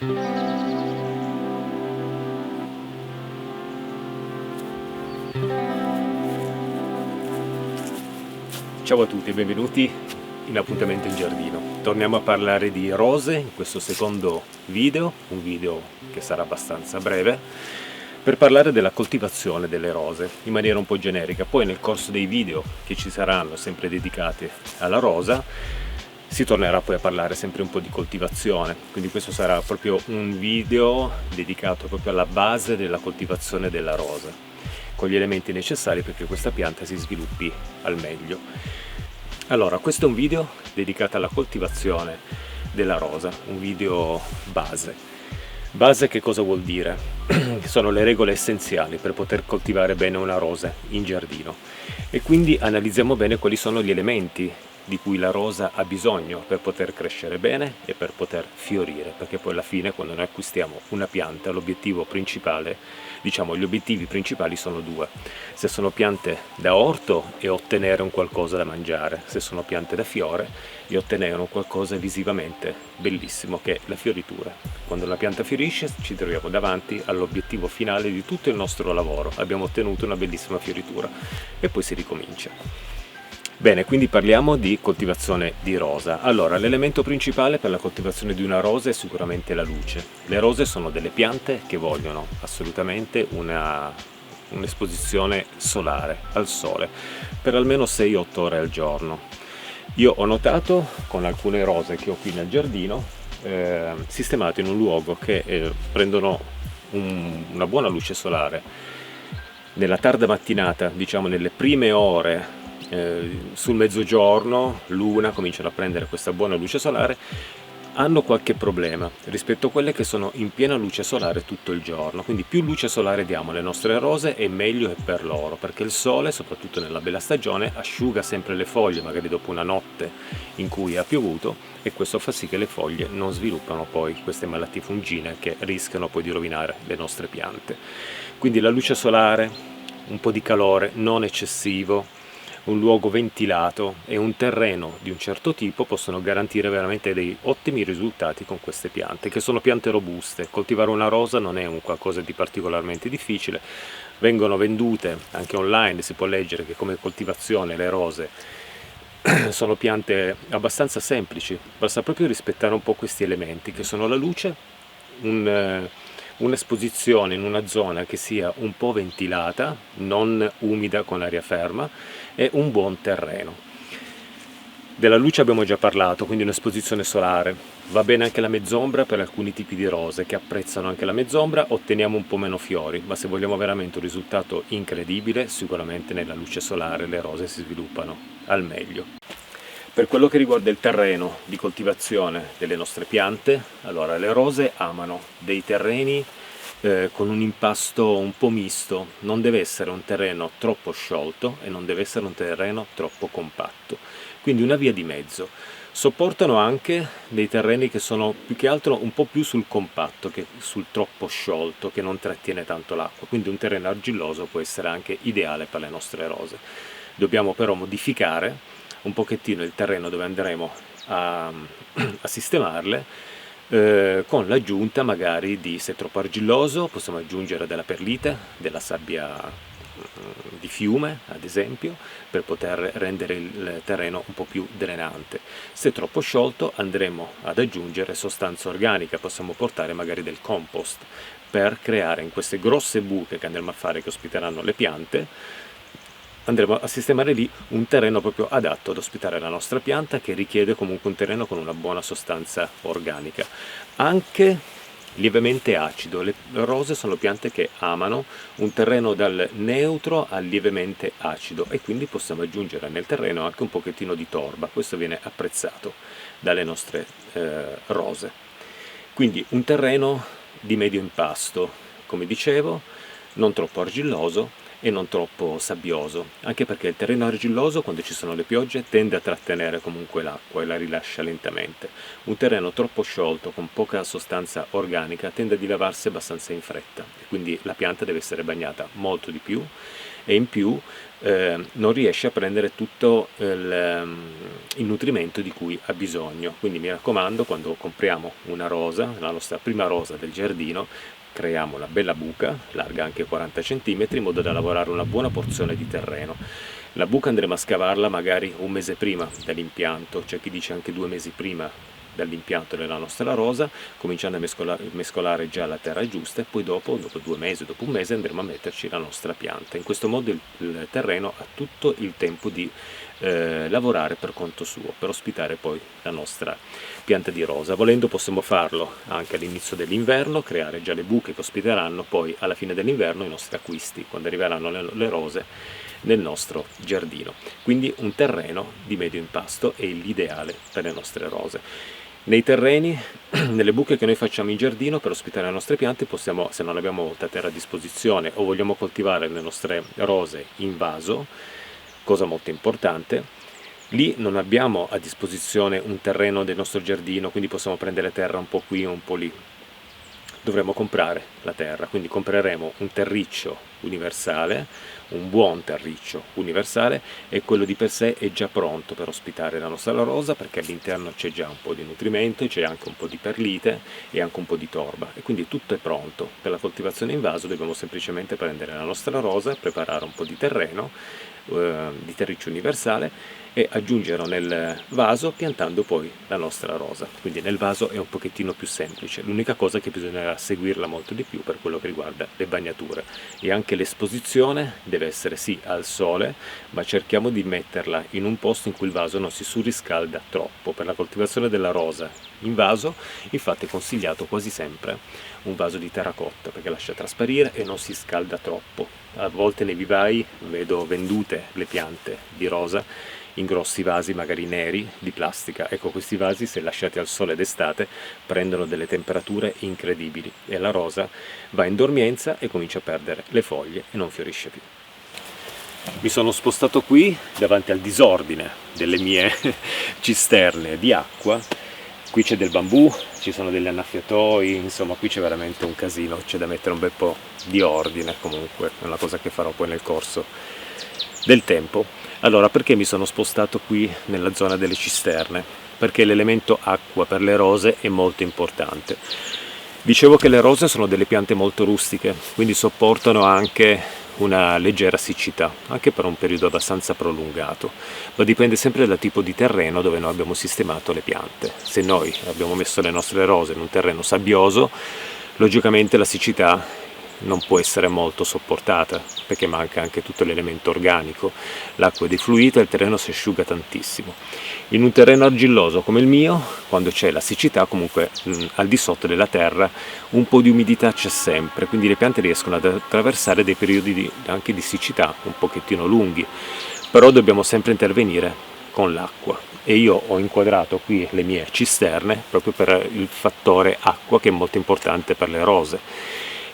Ciao a tutti e benvenuti in Appuntamento in Giardino. Torniamo a parlare di rose in questo secondo video, un video che sarà abbastanza breve, per parlare della coltivazione delle rose in maniera un po' generica. Poi nel corso dei video che ci saranno sempre dedicati alla rosa si tornerà poi a parlare sempre un po' di coltivazione, quindi questo sarà proprio un video dedicato proprio alla base della coltivazione della rosa, con gli elementi necessari perché questa pianta si sviluppi al meglio. Allora, questo è un video dedicato alla coltivazione della rosa, un video base. Base che cosa vuol dire? Sono le regole essenziali per poter coltivare bene una rosa in giardino e quindi analizziamo bene quali sono gli elementi di cui la rosa ha bisogno per poter crescere bene e per poter fiorire, perché poi alla fine quando noi acquistiamo una pianta l'obiettivo principale, diciamo gli obiettivi principali sono due: se sono piante da orto è ottenere un qualcosa da mangiare, se sono piante da fiore è ottenere un qualcosa visivamente bellissimo che è la fioritura. Quando la pianta fiorisce ci troviamo davanti all'obiettivo finale di tutto il nostro lavoro, abbiamo ottenuto una bellissima fioritura e poi si ricomincia. Bene, quindi parliamo di coltivazione di rosa. Allora, l'elemento principale per la coltivazione di una rosa è sicuramente la luce. Le rose sono delle piante che vogliono assolutamente un'esposizione solare, al sole, per almeno 6-8 ore al giorno. Io ho notato con alcune rose che ho qui nel giardino, sistemate in un luogo che prendono una buona luce solare, nella tarda mattinata, diciamo nelle prime ore, sul mezzogiorno l'una cominciano a prendere questa buona luce solare, hanno qualche problema rispetto a quelle che sono in piena luce solare tutto il giorno. Quindi più luce solare diamo alle nostre rose e meglio è per loro, perché il sole, soprattutto nella bella stagione, asciuga sempre le foglie, magari dopo una notte in cui ha piovuto, e questo fa sì che le foglie non sviluppano poi queste malattie fungine che rischiano poi di rovinare le nostre piante. Quindi la luce solare, un po' di calore non eccessivo, un luogo ventilato e un terreno di un certo tipo possono garantire veramente dei ottimi risultati con queste piante, che sono piante robuste. Coltivare una rosa non è un qualcosa di particolarmente difficile, vengono vendute anche online, si può leggere che come coltivazione le rose sono piante abbastanza semplici, basta proprio rispettare un po' questi elementi che sono la luce, un'esposizione in una zona che sia un po' ventilata, non umida con aria ferma, e un buon terreno. Della luce abbiamo già parlato, quindi un'esposizione solare. Va bene anche la mezz'ombra per alcuni tipi di rose che apprezzano anche la mezz'ombra, otteniamo un po' meno fiori, ma se vogliamo veramente un risultato incredibile, sicuramente nella luce solare le rose si sviluppano al meglio. Per quello che riguarda il terreno di coltivazione delle nostre piante, allora le rose amano dei terreni con un impasto un po' misto, non deve essere un terreno troppo sciolto e non deve essere un terreno troppo compatto, quindi una via di mezzo. Sopportano anche dei terreni che sono più che altro un po' più sul compatto che sul troppo sciolto, che non trattiene tanto l'acqua, quindi un terreno argilloso può essere anche ideale per le nostre rose. Dobbiamo però modificare un pochettino il terreno dove andremo a sistemarle, con l'aggiunta magari di, se è troppo argilloso, possiamo aggiungere della perlite, della sabbia di fiume ad esempio, per poter rendere il terreno un po' più drenante. Se è troppo sciolto andremo ad aggiungere sostanza organica, possiamo portare magari del compost per creare in queste grosse buche che andremo a fare, che ospiteranno le piante, andremo a sistemare lì un terreno proprio adatto ad ospitare la nostra pianta, che richiede comunque un terreno con una buona sostanza organica, anche lievemente acido. Le rose sono piante che amano un terreno dal neutro al lievemente acido e quindi possiamo aggiungere nel terreno anche un pochettino di torba, questo viene apprezzato dalle nostre rose. Quindi un terreno di medio impasto, come dicevo, non troppo argilloso e non troppo sabbioso, anche perché il terreno argilloso, quando ci sono le piogge, tende a trattenere comunque l'acqua e la rilascia lentamente. Un terreno troppo sciolto, con poca sostanza organica, tende a dilavarsi abbastanza in fretta, e quindi la pianta deve essere bagnata molto di più, e in più non riesce a prendere tutto il nutrimento di cui ha bisogno. Quindi mi raccomando, quando compriamo una rosa, la nostra prima rosa del giardino, creiamo una bella buca, larga anche 40 cm, in modo da lavorare una buona porzione di terreno. La buca andremo a scavarla magari un mese prima dell'impianto, c'è chi dice anche 2 mesi prima dall'impianto della nostra rosa, cominciando a mescolare già la terra giusta, e poi dopo 2 mesi, dopo un mese andremo a metterci la nostra pianta. In questo modo il terreno ha tutto il tempo di lavorare per conto suo, per ospitare poi la nostra pianta di rosa. Volendo possiamo farlo anche all'inizio dell'inverno, creare già le buche che ospiteranno poi alla fine dell'inverno i nostri acquisti, quando arriveranno le rose nel nostro giardino. Quindi un terreno di medio impasto è l'ideale per le nostre rose. Nei terreni, nelle buche che noi facciamo in giardino per ospitare le nostre piante, possiamo, se non abbiamo molta terra a disposizione o vogliamo coltivare le nostre rose in vaso, cosa molto importante, lì non abbiamo a disposizione un terreno del nostro giardino, quindi possiamo prendere terra un po' qui o un po' lì. Dovremo comprare la terra, quindi compreremo un terriccio universale, un buon terriccio universale, e quello di per sé è già pronto per ospitare la nostra rosa, perché all'interno c'è già un po' di nutrimento, c'è anche un po' di perlite e anche un po' di torba, e quindi tutto è pronto. Per la coltivazione in vaso dobbiamo semplicemente prendere la nostra rosa, preparare un po' di terreno, di terriccio universale, e aggiungerlo nel vaso, piantando poi la nostra rosa. Quindi nel vaso è un pochettino più semplice, l'unica cosa è che bisognerà seguirla molto di più per quello che riguarda le bagnature, e anche l'esposizione deve essere sì al sole, ma cerchiamo di metterla in un posto in cui il vaso non si surriscalda troppo. Per la coltivazione della rosa in vaso infatti è consigliato quasi sempre un vaso di terracotta, perché lascia trasparire e non si scalda troppo. A volte nei vivai vedo vendute le piante di rosa in grossi vasi magari neri di plastica. Ecco, questi vasi, se lasciati al sole d'estate, prendono delle temperature incredibili e la rosa va in dormienza e comincia a perdere le foglie e non fiorisce più. Mi sono spostato qui davanti al disordine delle mie cisterne di acqua. Qui c'è del bambù, ci sono degli annaffiatoi, insomma qui c'è veramente un casino, c'è da mettere un bel po' di ordine. Comunque è una cosa che farò poi nel corso del tempo. Allora, perché mi sono spostato qui nella zona delle cisterne? Perché l'elemento acqua per le rose è molto importante. Dicevo che le rose sono delle piante molto rustiche, quindi sopportano anche una leggera siccità, anche per un periodo abbastanza prolungato, ma dipende sempre dal tipo di terreno dove noi abbiamo sistemato le piante. Se noi abbiamo messo le nostre rose in un terreno sabbioso, logicamente la siccità non può essere molto sopportata, perché manca anche tutto l'elemento organico, l'acqua è defluita e il terreno si asciuga tantissimo. In un terreno argilloso come il mio, quando c'è la siccità, comunque al di sotto della terra un po' di umidità c'è sempre, quindi le piante riescono ad attraversare dei periodi anche di siccità un pochettino lunghi, però dobbiamo sempre intervenire con l'acqua. E io ho inquadrato qui le mie cisterne proprio per il fattore acqua, che è molto importante per le rose.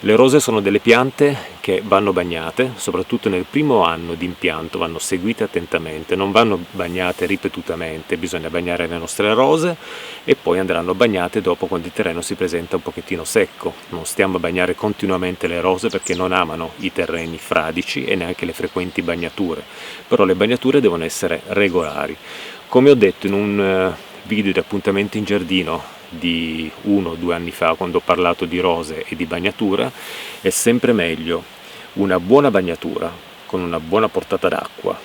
Le rose sono delle piante che vanno bagnate, soprattutto nel primo anno di impianto, vanno seguite attentamente, non vanno bagnate ripetutamente, bisogna bagnare le nostre rose e poi andranno bagnate dopo, quando il terreno si presenta un pochettino secco. Non stiamo a bagnare continuamente le rose perché non amano i terreni fradici e neanche le frequenti bagnature, però le bagnature devono essere regolari. Come ho detto in un video di appuntamento in giardino di 1 o 2 anni fa, quando ho parlato di rose e di bagnatura, è sempre meglio una buona bagnatura con una buona portata d'acqua,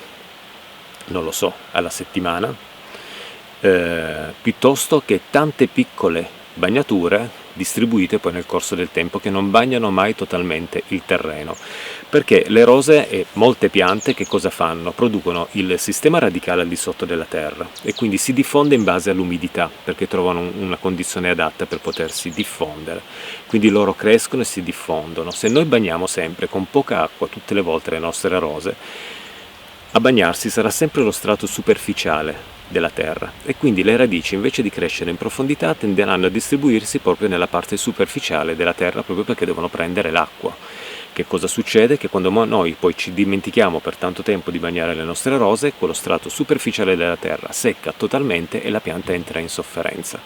non lo so, alla settimana, piuttosto che tante piccole bagnature distribuite poi nel corso del tempo, che non bagnano mai totalmente il terreno. Perché le rose e molte piante che cosa fanno? Producono il sistema radicale al di sotto della terra e quindi si diffonde in base all'umidità, perché trovano una condizione adatta per potersi diffondere. Quindi loro crescono e si diffondono. Se noi bagniamo sempre con poca acqua tutte le volte le nostre rose, a bagnarsi sarà sempre lo strato superficiale della terra e quindi le radici, invece di crescere in profondità, tenderanno a distribuirsi proprio nella parte superficiale della terra, proprio perché devono prendere l'acqua. Che cosa succede? Che quando noi poi ci dimentichiamo per tanto tempo di bagnare le nostre rose, quello strato superficiale della terra secca totalmente e la pianta entra in sofferenza.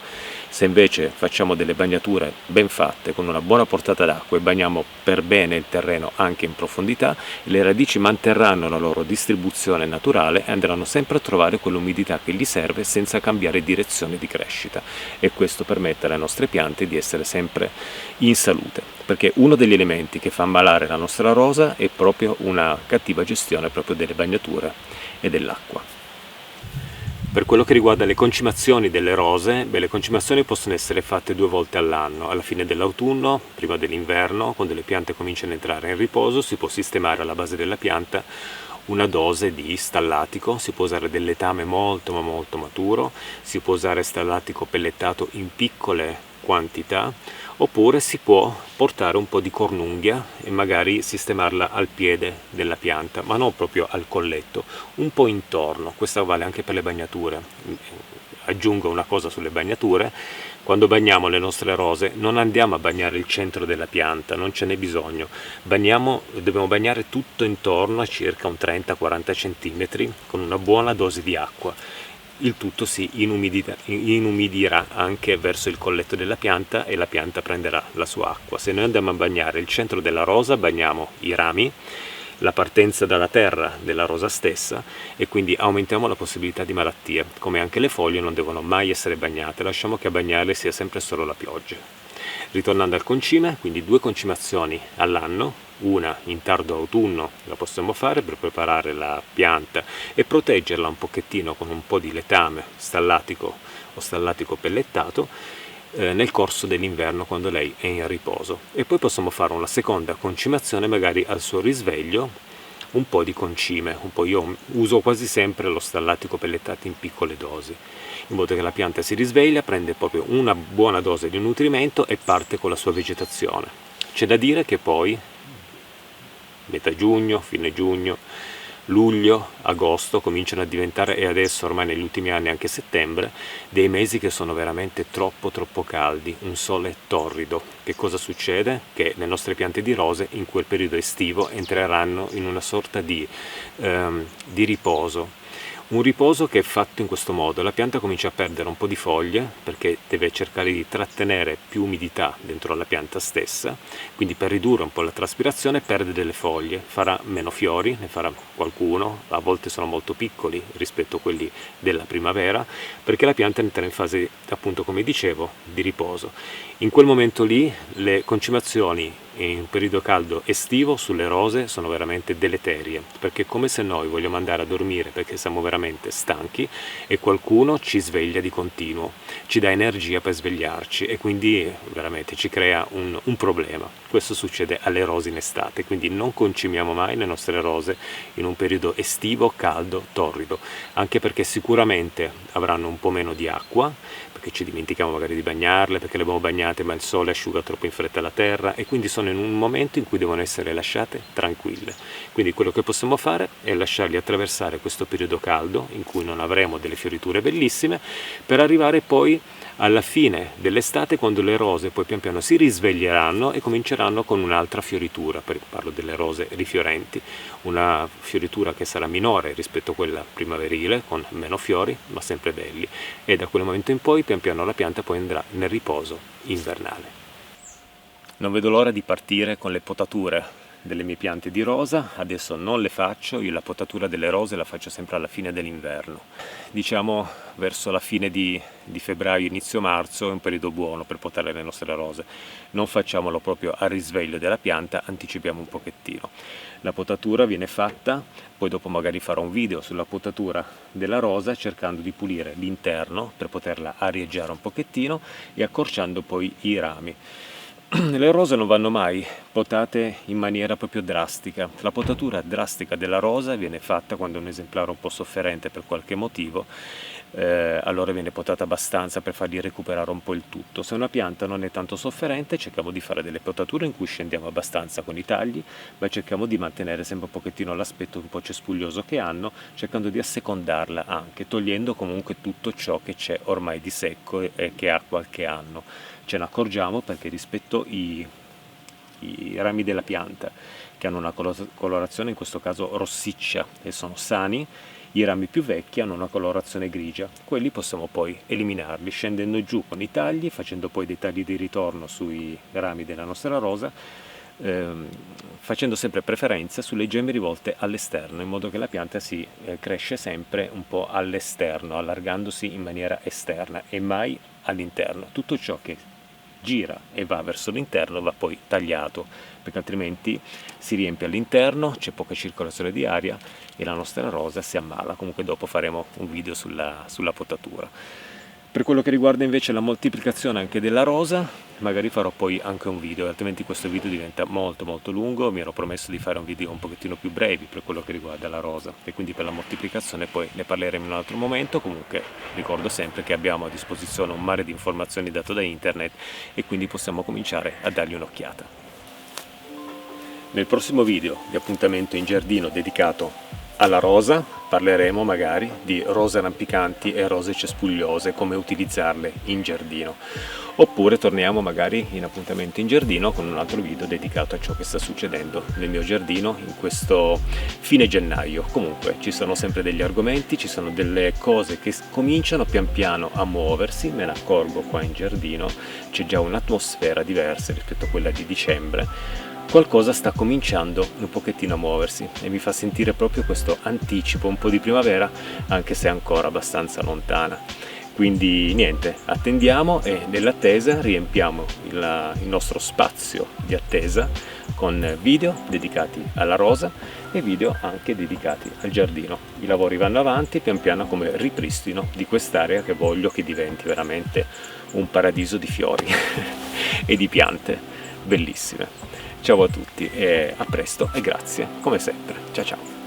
Se invece facciamo delle bagnature ben fatte, con una buona portata d'acqua e bagniamo per bene il terreno anche in profondità, le radici manterranno la loro distribuzione naturale e andranno sempre a trovare quell'umidità che gli serve senza cambiare direzione di crescita, e questo permette alle nostre piante di essere sempre in salute, perché uno degli elementi che fa ammalare la nostra rosa è proprio una cattiva gestione proprio delle bagnature e dell'acqua. Per quello che riguarda le concimazioni delle rose, le concimazioni possono essere fatte 2 volte all'anno, alla fine dell'autunno, prima dell'inverno, quando le piante cominciano ad entrare in riposo, si può sistemare alla base della pianta una dose di stallatico, si può usare del letame molto ma molto maturo, si può usare stallatico pellettato in piccole quantità, oppure si può portare un po' di cornunghia e magari sistemarla al piede della pianta, ma non proprio al colletto, un po' intorno. Questo vale anche per le bagnature. Aggiungo una cosa sulle bagnature: quando bagniamo le nostre rose non andiamo a bagnare il centro della pianta, non ce n'è bisogno, dobbiamo bagnare tutto intorno a circa un 30-40 cm con una buona dose di acqua. Il tutto si inumidirà anche verso il colletto della pianta e la pianta prenderà la sua acqua. Se noi andiamo a bagnare il centro della rosa, bagniamo i rami, la partenza dalla terra della rosa stessa, e quindi aumentiamo la possibilità di malattie. Come anche le foglie non devono mai essere bagnate, lasciamo che a bagnarle sia sempre solo la pioggia. Ritornando al concime, quindi 2 concimazioni all'anno, una in tardo autunno la possiamo fare per preparare la pianta e proteggerla un pochettino con un po' di letame stallatico o stallatico pellettato nel corso dell'inverno, quando lei è in riposo, e poi possiamo fare una seconda concimazione magari al suo risveglio, un po' di concime, io uso quasi sempre lo stallatico pellettato in piccole dosi, in modo che la pianta si risveglia, prende proprio una buona dose di nutrimento e parte con la sua vegetazione. C'è da dire che poi metà giugno, fine giugno, luglio, agosto cominciano a diventare, e adesso ormai negli ultimi anni anche settembre, dei mesi che sono veramente troppo caldi, un sole torrido. Che cosa succede? Che le nostre piante di rose in quel periodo estivo entreranno in una sorta di riposo. Un riposo che è fatto in questo modo: la pianta comincia a perdere un po' di foglie perché deve cercare di trattenere più umidità dentro la pianta stessa, quindi per ridurre un po' la traspirazione perde delle foglie, farà meno fiori, ne farà qualcuno, a volte sono molto piccoli rispetto a quelli della primavera, perché la pianta entra in fase, appunto come dicevo, di riposo. In quel momento lì le concimazioni in un periodo caldo estivo sulle rose sono veramente deleterie, perché è come se noi vogliamo andare a dormire perché siamo veramente stanchi e qualcuno ci sveglia di continuo, ci dà energia per svegliarci e quindi veramente ci crea un problema. Questo succede alle rose in estate, quindi non concimiamo mai le nostre rose in un periodo estivo, caldo, torrido, anche perché sicuramente avranno un po' meno di acqua, perché ci dimentichiamo magari di bagnarle, perché le abbiamo bagnate ma il sole asciuga troppo in fretta la terra, e quindi sono in un momento in cui devono essere lasciate tranquille. Quindi quello che possiamo fare è lasciarli attraversare questo periodo caldo in cui non avremo delle fioriture bellissime, per arrivare poi alla fine dell'estate, quando le rose poi pian piano si risveglieranno e cominceranno con un'altra fioritura. Parlo delle rose rifiorenti, una fioritura che sarà minore rispetto a quella primaverile, con meno fiori ma sempre belli, e da quel momento in poi pian piano la pianta poi andrà nel riposo invernale. Non vedo l'ora di partire con le potature delle mie piante di rosa. Adesso non le faccio, io la potatura delle rose la faccio sempre alla fine dell'inverno, diciamo verso la fine di febbraio, inizio marzo è un periodo buono per potare le nostre rose. Non facciamolo proprio al risveglio della pianta, anticipiamo un pochettino. La potatura viene fatta, poi dopo magari farò un video sulla potatura della rosa, cercando di pulire l'interno per poterla arieggiare un pochettino e accorciando poi i rami. Le rose non vanno mai potate in maniera proprio drastica. La potatura drastica della rosa viene fatta quando è un esemplare un po' sofferente per qualche motivo, allora viene potata abbastanza per fargli recuperare un po' il tutto. Se una pianta non è tanto sofferente, cerchiamo di fare delle potature in cui scendiamo abbastanza con i tagli, ma cerchiamo di mantenere sempre un pochettino l'aspetto un po' cespuglioso che hanno, cercando di assecondarla anche, togliendo comunque tutto ciò che c'è ormai di secco e che ha qualche anno. Ce ne accorgiamo perché rispetto i rami della pianta che hanno una colorazione in questo caso rossiccia e sono sani. I rami più vecchi hanno una colorazione grigia, quelli possiamo poi eliminarli scendendo giù con i tagli, facendo poi dei tagli di ritorno sui rami della nostra rosa, facendo sempre preferenza sulle gemme rivolte all'esterno, in modo che la pianta si cresce sempre un po' all'esterno, allargandosi in maniera esterna e mai all'interno. Tutto ciò che gira e va verso l'interno va poi tagliato, perché altrimenti si riempie all'interno, c'è poca circolazione di aria e la nostra rosa si ammala. Comunque dopo faremo un video sulla potatura. Per quello che riguarda invece la moltiplicazione anche della rosa, magari farò poi anche un video, altrimenti questo video diventa molto lungo. Mi ero promesso di fare un video un pochettino più brevi per quello che riguarda la rosa, e quindi per la moltiplicazione poi ne parleremo in un altro momento. Comunque ricordo sempre che abbiamo a disposizione un mare di informazioni dato da internet, e quindi possiamo cominciare a dargli un'occhiata. Nel prossimo video di appuntamento in giardino dedicato alla rosa parleremo magari di rose rampicanti e rose cespugliose, come utilizzarle in giardino, oppure torniamo magari in appuntamento in giardino con un altro video dedicato a ciò che sta succedendo nel mio giardino in questo fine gennaio. Comunque ci sono sempre degli argomenti, ci sono delle cose che cominciano pian piano a muoversi, me ne accorgo qua in giardino, c'è già un'atmosfera diversa rispetto a quella di dicembre. Qualcosa sta cominciando un pochettino a muoversi e mi fa sentire proprio questo anticipo un po' di primavera, anche se ancora abbastanza lontana. Quindi niente, attendiamo e nell'attesa riempiamo il nostro spazio di attesa con video dedicati alla rosa e video anche dedicati al giardino. I lavori vanno avanti pian piano come ripristino di quest'area che voglio che diventi veramente un paradiso di fiori e di piante bellissime. Ciao a tutti e a presto e grazie come sempre. Ciao ciao.